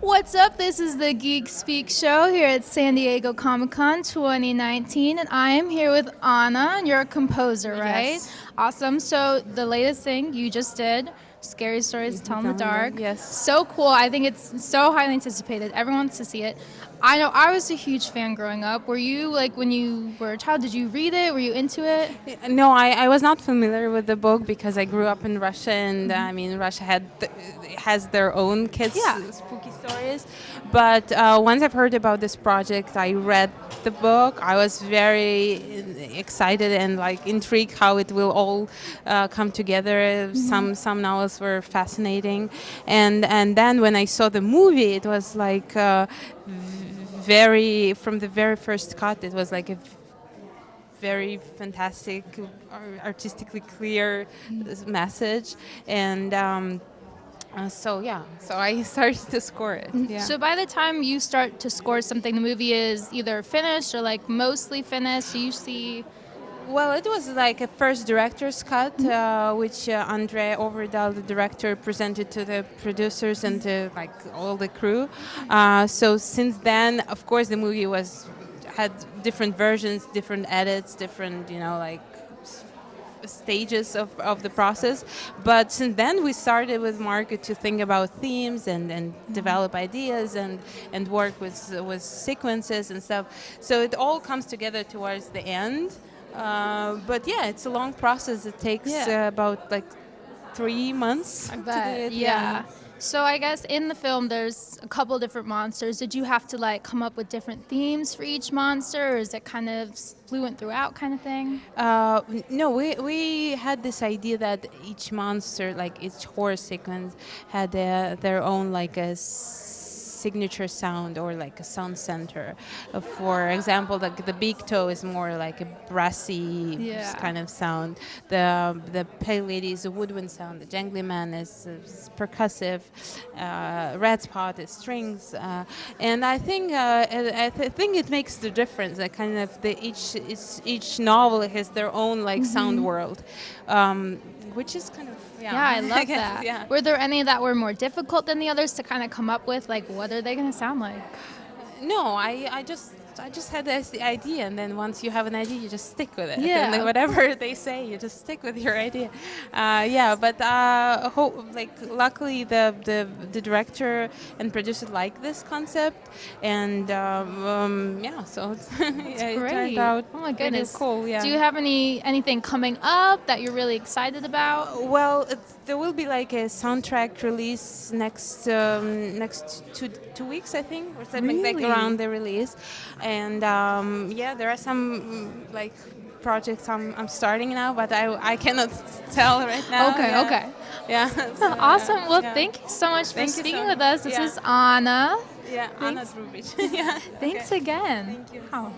What's up? This is the Geek Speak show here at San Diego Comic-Con 2019, and I am here with Anna. You're a composer, right? Yes. Awesome. So the latest thing you just did, Scary Stories to Tell in the Dark. Yes. So cool. I think it's so highly anticipated. Everyone wants to see it. I know I was a huge fan growing up. Were you, like, when you were a child, did you read it? Were you into it? No, I was not familiar with the book because I grew up in Russia, and I mean Russia has their own kids Yeah. spooky stories. But once I've heard about this project, I read the book. I was very excited and like intrigued how it will all come together. Some novels were fascinating, and then when I saw the movie, it was like. From the very first cut, it was like a very fantastic, artistically clear message, and so I started to score it. Yeah. So by the time you start to score something, the movie is either finished or like mostly finished. So you see. Well, it was like a first director's cut, which Andre Overdal, the director, presented to the producers and to like all the crew. So since then, of course, the movie had different versions, different edits, different stages of the process. But since then, we started with Marco to think about themes and develop ideas and work with sequences and stuff. So it all comes together towards the end. But yeah, it's a long process. It takes about like 3 months. I to bet. do it. Yeah. So I guess in the film there's a couple different monsters. Did you have to like come up with different themes for each monster, or is it kind of fluent throughout kind of thing? No, we had this idea that each monster, like each horror sequence, had their own like a signature sound or like a sound center. For example, the big toe is more like a brassy kind of sound. The pale lady is a woodwind sound. The jangly man is percussive. Red spot is strings. And I think think it makes the difference. Like kind of each novel has their own like sound world, which is kind of I love that. Yeah. Were there any that were more difficult than the others to kind of come up with? Like, what are they going to sound like? No, I just had this idea, and then once you have an idea, you just stick with it. Yeah. And then whatever they say, you just stick with your idea. But luckily the director and producer like this concept, and so it Great. turned out Oh my goodness. pretty cool. Yeah. Do you have anything coming up that you're really excited about? Well, there will be like a soundtrack release next 2 weeks, I think, or something like Really? around the release. And there are some like projects I'm starting now, but I cannot tell right now. Okay. Yeah. Awesome. Well, yeah. thank you so much for Thank you speaking so with us. This yeah. is Anna. Yeah, Anna Thanks. Drubich. Yeah. Thanks Okay. again. Thank you. Wow.